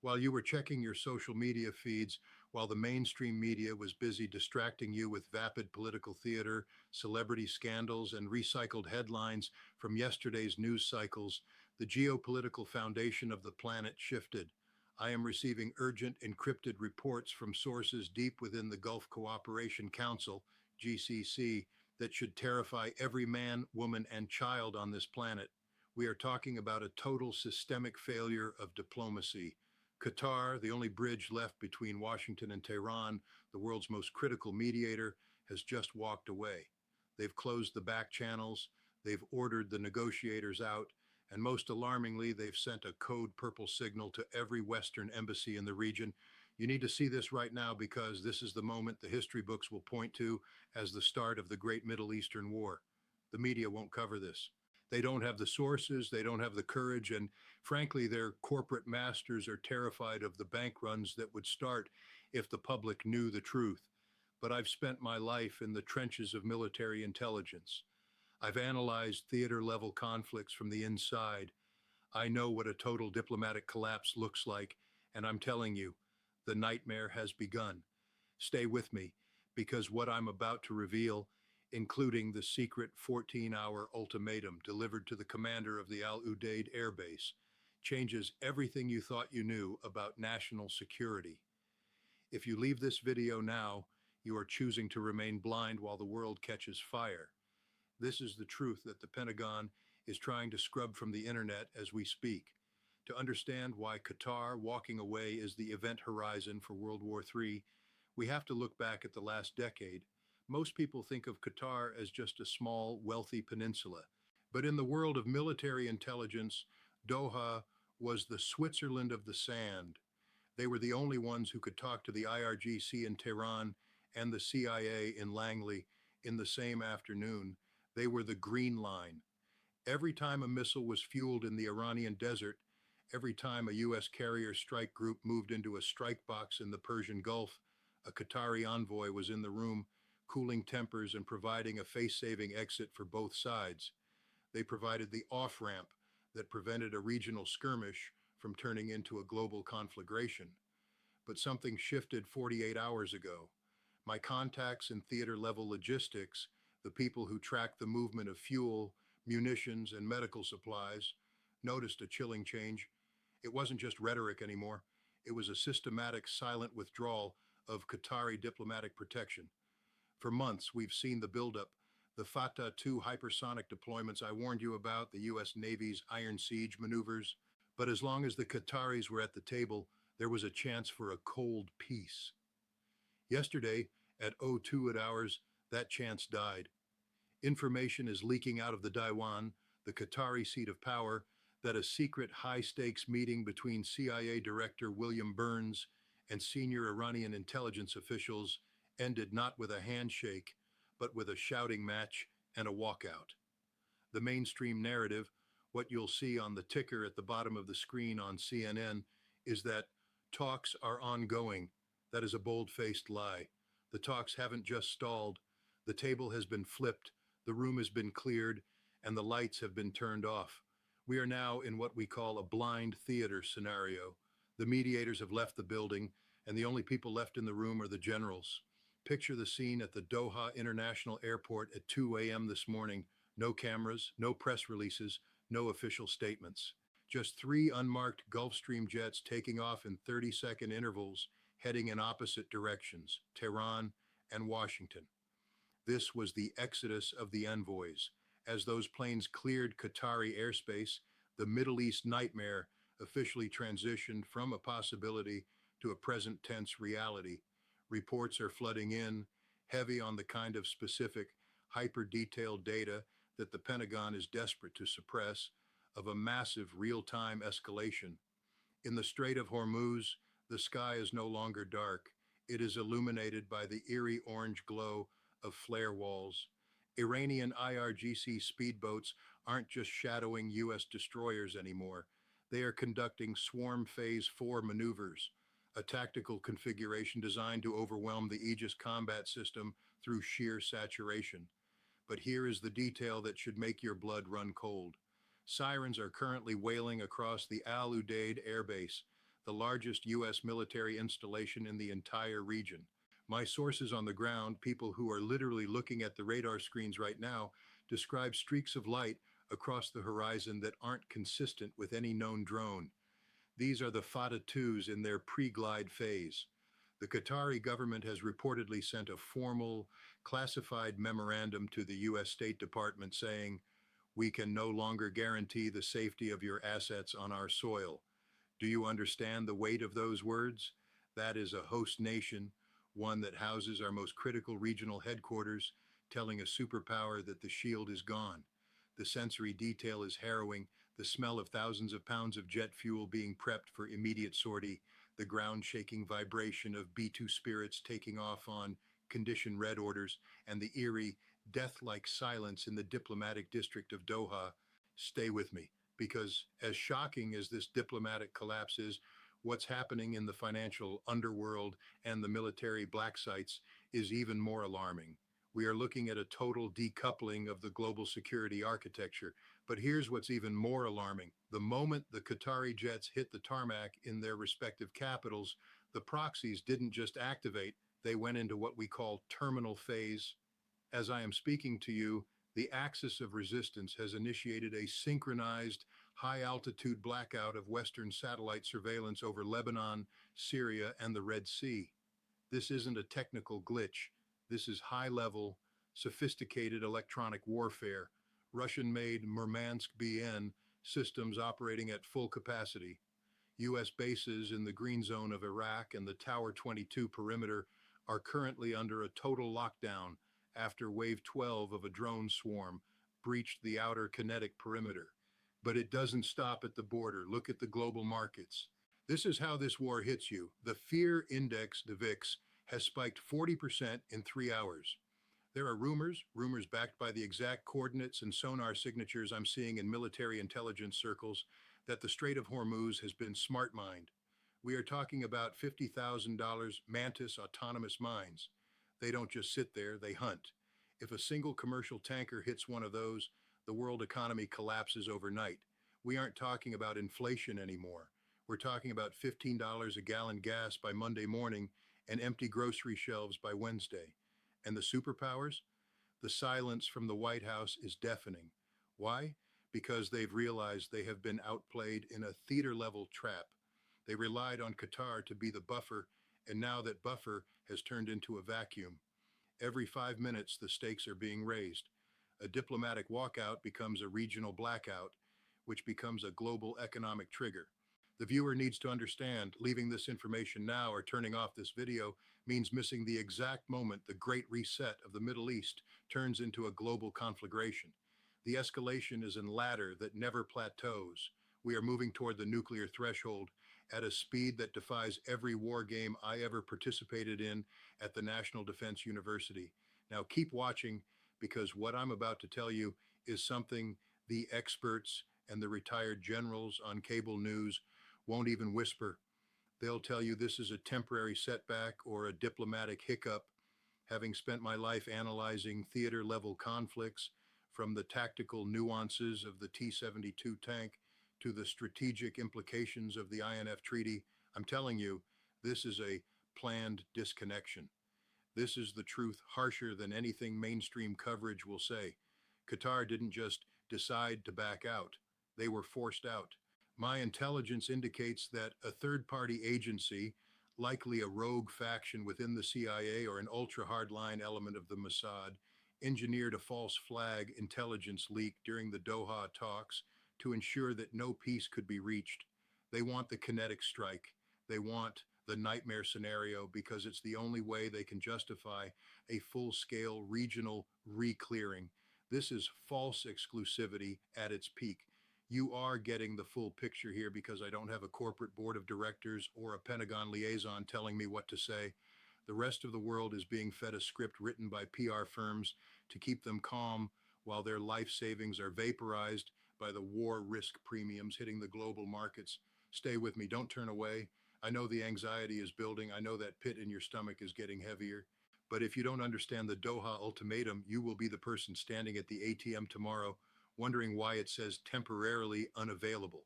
While you were checking your social media feeds, while the mainstream media was busy distracting you with vapid political theater, celebrity scandals, and recycled headlines from yesterday's news cycles, the geopolitical foundation of the planet shifted. I am receiving urgent encrypted reports from sources deep within the Gulf Cooperation Council, GCC, that should terrify every man, woman, and child on this planet. We are talking about a total systemic failure of diplomacy. Qatar, the only bridge left between Washington and Tehran, the world's most critical mediator, has just walked away. They've closed the back channels, they've ordered the negotiators out, and most alarmingly, they've sent a code purple signal to every Western embassy in the region. You need to see this right now because this is the moment the history books will point to as the start of the Great Middle Eastern War. The media won't cover this. They don't have the sources, they don't have the courage, and frankly, their corporate masters are terrified of the bank runs that would start if the public knew the truth. But I've spent my life in the trenches of military intelligence. I've analyzed theater level conflicts from the inside. I know what a total diplomatic collapse looks like, and I'm telling you, the nightmare has begun. Stay with me, because what I'm about to reveal, including the secret 14-hour ultimatum delivered to the commander of the Al Udeid Air Base, changes everything you thought you knew about national security. If you leave this video now, you are choosing to remain blind while the world catches fire. This is the truth that the Pentagon is trying to scrub from the internet as we speak. To understand why Qatar walking away is the event horizon for World War III, we have to look back at the last decade. Most people think of Qatar as just a small, wealthy peninsula. But in the world of military intelligence, Doha was the Switzerland of the sand. They were the only ones who could talk to the IRGC in Tehran and the CIA in Langley in the same afternoon. They were the green line. Every time a missile was fueled in the Iranian desert, every time a U.S. carrier strike group moved into a strike box in the Persian Gulf, a Qatari envoy was in the room, cooling tempers and providing a face-saving exit for both sides. They provided the off-ramp that prevented a regional skirmish from turning into a global conflagration. But something shifted 48 hours ago. My contacts in theater-level logistics, the people who track the movement of fuel, munitions, and medical supplies, noticed a chilling change. It wasn't just rhetoric anymore. It was a systematic, silent withdrawal of Qatari diplomatic protection. For months, we've seen the buildup, the Fatah 2 hypersonic deployments I warned you about, the U.S. Navy's Iron Siege maneuvers. But as long as the Qataris were at the table, there was a chance for a cold peace. Yesterday, at 02 hours, that chance died. Information is leaking out of the Diwan, the Qatari seat of power, that a secret high-stakes meeting between CIA Director William Burns and senior Iranian intelligence officials ended not with a handshake, but with a shouting match and a walkout. The mainstream narrative, what you'll see on the ticker at the bottom of the screen on CNN, is that talks are ongoing. That is a bold-faced lie. The talks haven't just stalled. The table has been flipped, the room has been cleared, and the lights have been turned off. We are now in what we call a blind theater scenario. The mediators have left the building, and the only people left in the room are the generals. Picture the scene at the Doha International Airport at 2 a.m. this morning. No cameras, no press releases, no official statements. Just three unmarked Gulfstream jets taking off in 30-second intervals, heading in opposite directions, Tehran and Washington. This was the exodus of the envoys. As those planes cleared Qatari airspace, the Middle East nightmare officially transitioned from a possibility to a present tense reality. Reports are flooding in, heavy on the kind of specific, hyper-detailed data that the Pentagon is desperate to suppress, of a massive real-time escalation. In the Strait of Hormuz, the sky is no longer dark. It is illuminated by the eerie orange glow of flare walls. Iranian IRGC speedboats aren't just shadowing U.S. destroyers anymore. They are conducting Swarm Phase 4 maneuvers, a tactical configuration designed to overwhelm the Aegis combat system through sheer saturation. But here is the detail that should make your blood run cold. Sirens are currently wailing across the Al Udeid Air Base, the largest U.S. military installation in the entire region. My sources on the ground, people who are literally looking at the radar screens right now, describe streaks of light across the horizon that aren't consistent with any known drone. These are the Fata 2s in their pre-glide phase. The Qatari government has reportedly sent a formal, classified memorandum to the U.S. State Department saying, "We can no longer guarantee the safety of your assets on our soil." Do you understand the weight of those words? That is a host nation, one that houses our most critical regional headquarters, telling a superpower that the shield is gone. The sensory detail is harrowing, the smell of thousands of pounds of jet fuel being prepped for immediate sortie, the ground-shaking vibration of B-2 spirits taking off on condition red orders, and the eerie, death-like silence in the diplomatic district of Doha. Stay with me, because as shocking as this diplomatic collapse is, what's happening in the financial underworld and the military black sites is even more alarming. We are looking at a total decoupling of the global security architecture. But here's what's even more alarming. The moment the Qatari jets hit the tarmac in their respective capitals, the proxies didn't just activate, they went into what we call terminal phase. As I am speaking to you, the axis of resistance has initiated a synchronized high-altitude blackout of Western satellite surveillance over Lebanon, Syria, and the Red Sea. This isn't a technical glitch. This is high-level, sophisticated electronic warfare, Russian-made Murmansk BN systems operating at full capacity. U.S. bases in the green zone of Iraq and the Tower 22 perimeter are currently under a total lockdown after Wave 12 of a drone swarm breached the outer kinetic perimeter. But it doesn't stop at the border. Look at the global markets. This is how this war hits you. The fear index, the VIX, has spiked 40% in 3 hours. There are rumors backed by the exact coordinates and sonar signatures I'm seeing in military intelligence circles, that the Strait of Hormuz has been smart mined. We are talking about $50,000 Mantis autonomous mines. They don't just sit there, they hunt. If a single commercial tanker hits one of those, the world economy collapses overnight. We aren't talking about inflation anymore. We're talking about $15 a gallon gas by Monday morning and empty grocery shelves by Wednesday. And the superpowers? The silence from the White House is deafening. Why? Because they've realized they have been outplayed in a theater-level trap. They relied on Qatar to be the buffer, and now that buffer has turned into a vacuum. Every 5 minutes, the stakes are being raised. A diplomatic walkout becomes a regional blackout, which becomes a global economic trigger. The viewer needs to understand, leaving this information now or turning off this video means missing the exact moment the Great Reset of the Middle East turns into a global conflagration. The escalation is a ladder that never plateaus. We are moving toward the nuclear threshold at a speed that defies every war game I ever participated in at the National Defense University. Now keep watching, because what I'm about to tell you is something the experts and the retired generals on cable news won't even whisper. They'll tell you this is a temporary setback or a diplomatic hiccup. Having spent my life analyzing theater-level conflicts, from the tactical nuances of the T-72 tank to the strategic implications of the INF Treaty, I'm telling you, this is a planned disconnection. This is the truth harsher than anything mainstream coverage will say. Qatar didn't just decide to back out. They were forced out. My intelligence indicates that a third-party agency, likely a rogue faction within the CIA or an ultra-hardline element of the Mossad, engineered a false flag intelligence leak during the Doha talks to ensure that no peace could be reached. They want the kinetic strike. They want the nightmare scenario because it's the only way they can justify a full-scale regional re-clearing. This is false exclusivity at its peak. You are getting the full picture here because I don't have a corporate board of directors or a Pentagon liaison telling me what to say. The rest of the world is being fed a script written by PR firms to keep them calm while their life savings are vaporized by the war risk premiums hitting the global markets. Stay with me, don't turn away. I know the anxiety is building. I know that pit in your stomach is getting heavier. But if you don't understand the Doha ultimatum, you will be the person standing at the ATM tomorrow wondering why it says temporarily unavailable.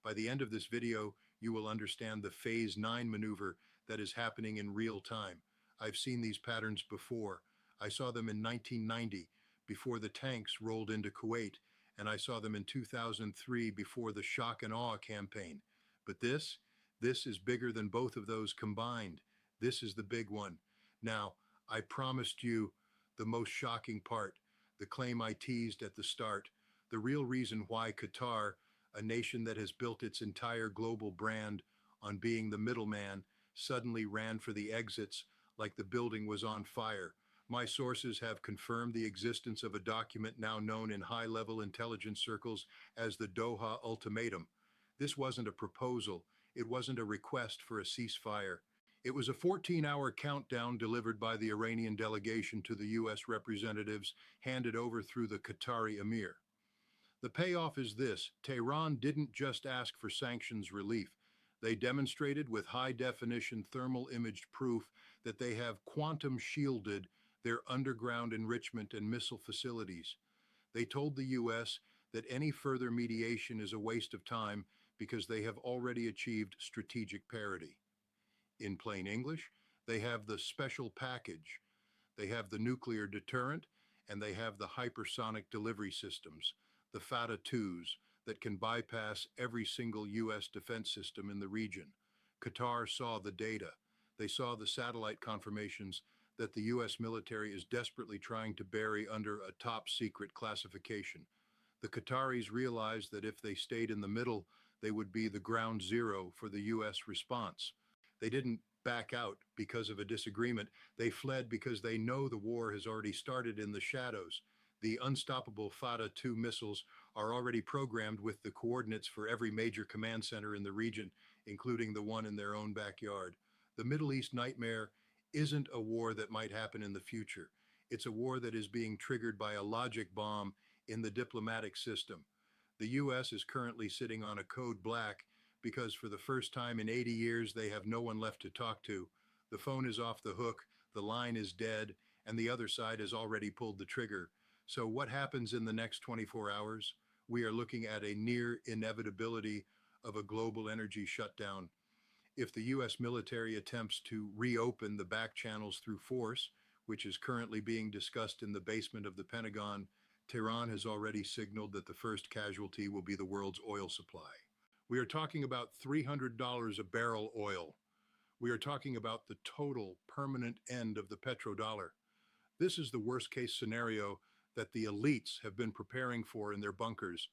By the end of this video, you will understand the Phase 9 maneuver that is happening in real time. I've seen these patterns before. I saw them in 1990, before the tanks rolled into Kuwait, and I saw them in 2003 before the shock and awe campaign. But this is bigger than both of those combined. This is the big one. Now, I promised you the most shocking part, the claim I teased at the start, the real reason why Qatar, a nation that has built its entire global brand on being the middleman, suddenly ran for the exits like the building was on fire. My sources have confirmed the existence of a document now known in high-level intelligence circles as the Doha Ultimatum. This wasn't a proposal. It wasn't a request for a ceasefire. It was a 14-hour countdown delivered by the Iranian delegation to the U.S. representatives, handed over through the Qatari emir. The payoff is this: Tehran didn't just ask for sanctions relief. They demonstrated with high-definition thermal imaged proof that they have quantum shielded their underground enrichment and missile facilities. They told the U.S. that any further mediation is a waste of time because they have already achieved strategic parity. In plain English, they have the special package, they have the nuclear deterrent, and they have the hypersonic delivery systems, the Fata-2s, that can bypass every single U.S. defense system in the region. Qatar saw the data. They saw the satellite confirmations that the U.S. military is desperately trying to bury under a top-secret classification. The Qataris realized that if they stayed in the middle, they would be the ground zero for the U.S. response. They didn't back out because of a disagreement. They fled because they know the war has already started in the shadows. The unstoppable Fata-2 missiles are already programmed with the coordinates for every major command center in the region, including the one in their own backyard. The Middle East nightmare isn't a war that might happen in the future. It's a war that is being triggered by a logic bomb in the diplomatic system. The U.S. is currently sitting on a code black because for the first time in 80 years, they have no one left to talk to. The phone is off the hook, the line is dead, and the other side has already pulled the trigger. So what happens in the next 24 hours? We are looking at a near inevitability of a global energy shutdown. If the U.S. military attempts to reopen the back channels through force, which is currently being discussed in the basement of the Pentagon, Tehran has already signaled that the first casualty will be the world's oil supply. We are talking about $300 a barrel oil. We are talking about the total permanent end of the petrodollar. This is the worst case scenario that the elites have been preparing for in their bunkers.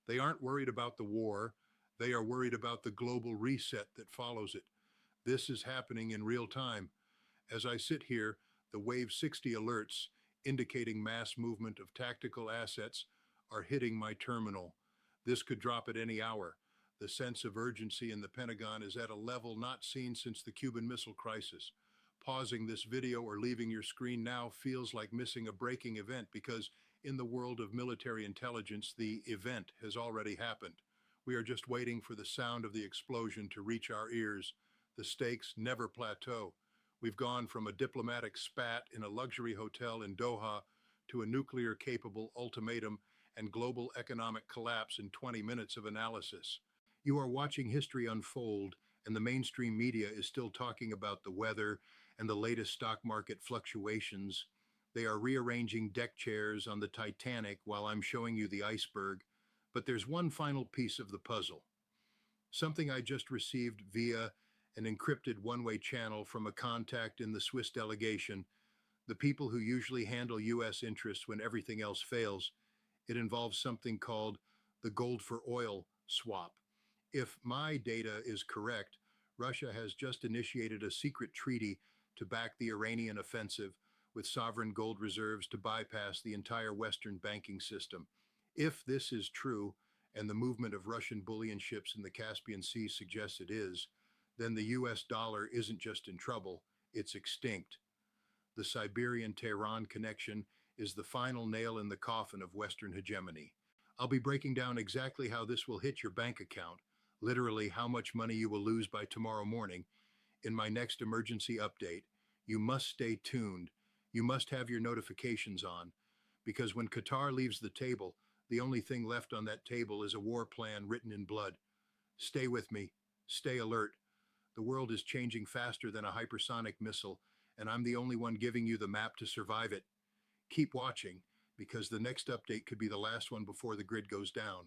They aren't worried about the war. They are worried about the global reset that follows it. This is happening in real time. As I sit here, the Wave 60 alerts indicating mass movement of tactical assets are hitting my terminal. This could drop at any hour. The sense of urgency in the Pentagon is at a level not seen since the Cuban Missile Crisis. Pausing this video or leaving your screen now feels like missing a breaking event because in the world of military intelligence, the event has already happened. We are just waiting for the sound of the explosion to reach our ears. The stakes never plateau. We've gone from a diplomatic spat in a luxury hotel in Doha to a nuclear-capable ultimatum and global economic collapse in 20 minutes of analysis. You are watching history unfold, and the mainstream media is still talking about the weather and the latest stock market fluctuations. They are rearranging deck chairs on the Titanic while I'm showing you the iceberg. But there's one final piece of the puzzle. Something I just received via an encrypted one-way channel from a contact in the Swiss delegation, the people who usually handle U.S. interests when everything else fails. It involves something called the gold for oil swap. If my data is correct, Russia has just initiated a secret treaty to back the Iranian offensive with sovereign gold reserves to bypass the entire Western banking system. If this is true, and the movement of Russian bullion ships in the Caspian Sea suggests it is, then the US dollar isn't just in trouble, it's extinct. The Siberian-Tehran connection is the final nail in the coffin of Western hegemony. I'll be breaking down exactly how this will hit your bank account, literally how much money you will lose by tomorrow morning, in my next emergency update. You must stay tuned. You must have your notifications on, because when Qatar leaves the table, the only thing left on that table is a war plan written in blood. Stay with me. Stay alert. The world is changing faster than a hypersonic missile, and I'm the only one giving you the map to survive it. Keep watching, because the next update could be the last one before the grid goes down.